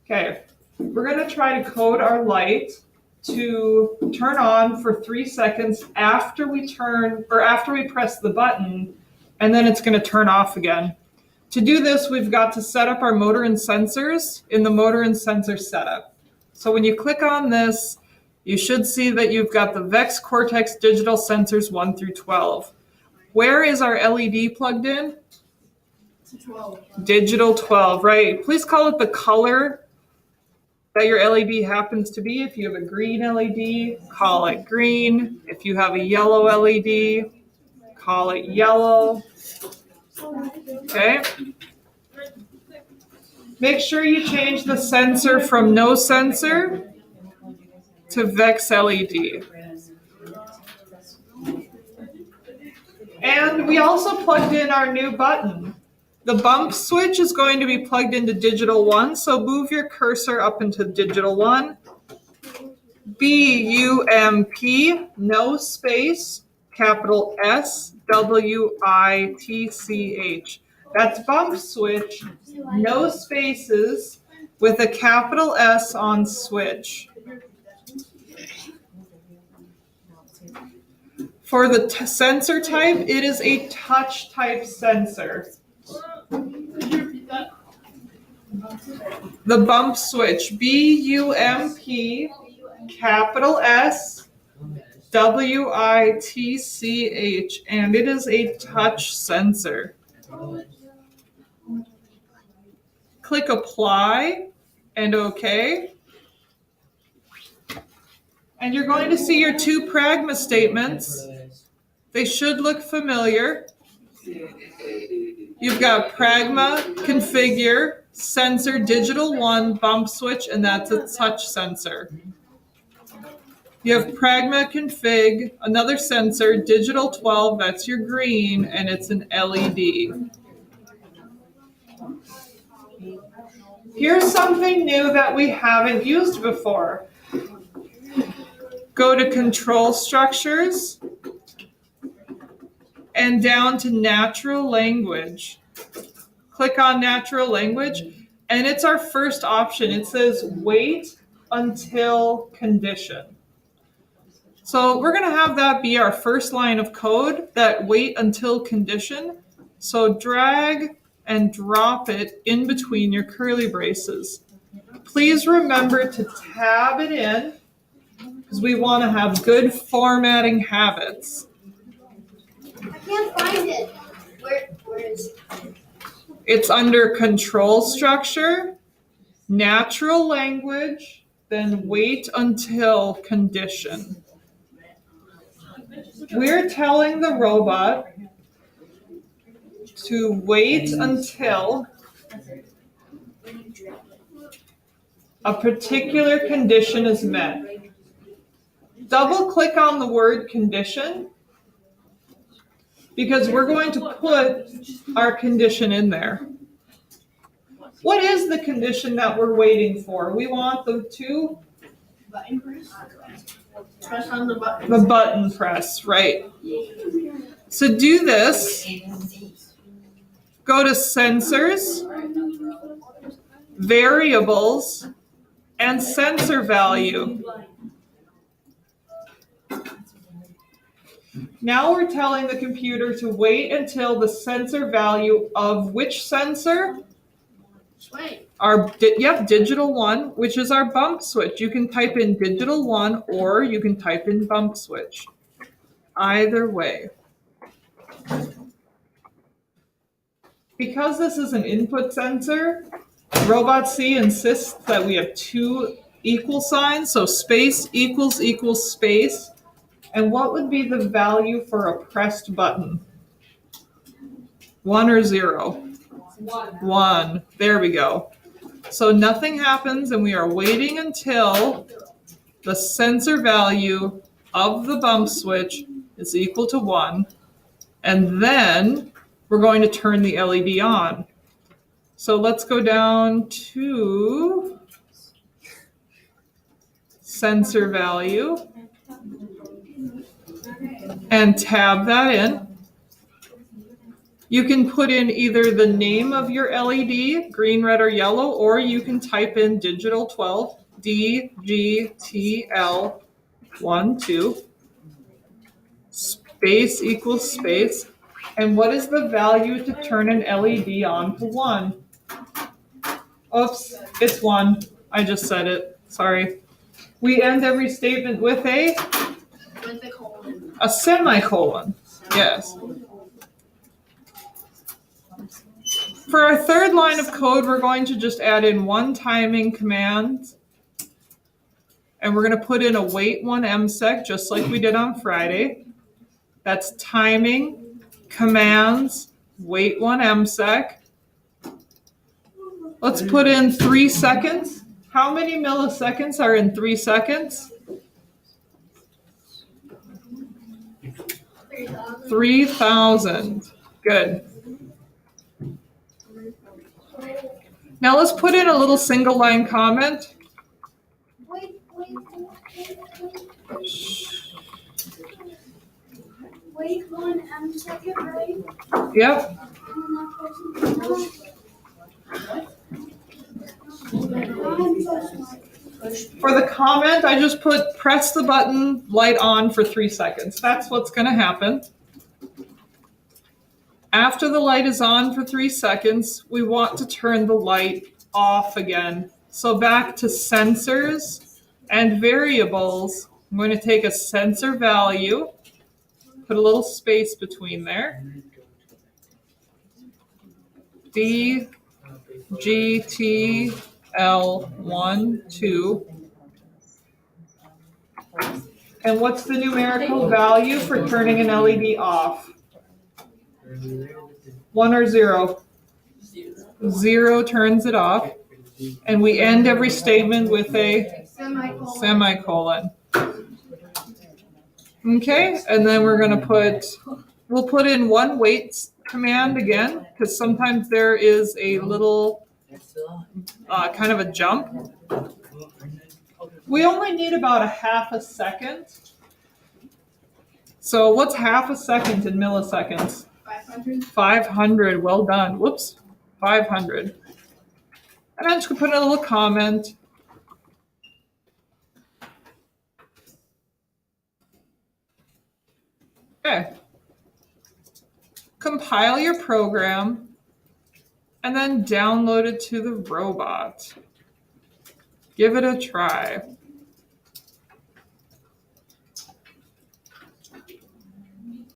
Okay, we're gonna try to code our light to turn on for 3 seconds after we press the button, and then it's gonna turn off again. To do this, we've got to set up our motor and sensors in the motor and sensor setup. So when you click on this, you should see that you've got the VEX Cortex digital sensors 1 through 12. Where is our LED plugged in? 12. Digital 12, right. Please call it the color that your LED happens to be. If you have a green LED, call it green. If you have a yellow LED, call it yellow. Okay. Make sure you change the sensor from no sensor to VEX LED. And we also plugged in our new button. The bump switch is going to be plugged into digital 1, so move your cursor up into digital 1. BUMP, no space, capital SWITCH. That's bump switch, no spaces, with a capital S on switch. For the sensor type, it is a touch type sensor. The bump switch, BUMP, capital SWITCH, and it is a touch sensor. Click apply and OK. And you're going to see your two pragma statements. They should look familiar. You've got pragma, configure, sensor, digital 1, bump switch, and that's a touch sensor. You have pragma, config, another sensor, digital 12, that's your green, and it's an LED. Here's something new that we haven't used before. Go to control structures and down to natural language. Click on natural language, and it's our first option. It says wait until condition. So we're going to have that be our first line of code, that wait until condition. So drag and drop it in between your curly braces. Please remember to tab it in, because we want to have good formatting habits. I can't find it. Where is it? It's under control structure, natural language, then wait until condition. We're telling the robot to wait until a particular condition is met. Double click on the word condition, because we're going to put our condition in there. What is the condition that we're waiting for? We want the two Button press? Press on the button. the button press, right? So do this. Go to sensors, variables, and sensor value. Now we're telling the computer to wait until the sensor value of which sensor? Sway. Digital 1, which is our bump switch. You can type in digital 1 or you can type in bump switch. Either way. Because this is an input sensor, Robot C insists that we have two equal signs, so space equals space. And what would be the value for a pressed button? 1 or 0? 1. There we go. So nothing happens, and we are waiting until the sensor value of the bump switch is equal to 1. And then we're going to turn the LED on. So let's go down to sensor value and tab that in. You can put in either the name of your LED, green, red, or yellow, or you can type in digital 12, DGTL12, space equals space. And what is the value to turn an LED on to 1? Oops, it's 1. I just said it. Sorry. We end every statement with a semicolon. Yes. For our third line of code, we're going to just add in one timing command. And we're going to put in a wait 1 MSEC, just like we did on Friday. That's timing, commands, wait 1 MSEC. Let's put in 3 seconds. How many milliseconds are in 3 seconds? 3,000. Good. Now let's put in a little single line comment. Wait 1 second, right? Yep. For the comment, I just put press the button, light on for 3 seconds. That's what's going to happen. After the light is on for 3 seconds, we want to turn the light off again. So back to sensors and variables. I'm going to take a sensor value, put a little space between there. DGTL12. And what's the numerical value for turning an LED off? 1 or 0? 0 turns it off. And we end every statement with a semicolon. Okay, and then we're going to we'll put in one wait command again, because sometimes there is a little kind of a jump. We only need about a half a second. So what's half a second in milliseconds? 500. 500, well done. Whoops, 500. And I'm just going to put in a little comment. Okay. Compile your program and then download it to the robot. Give it a try.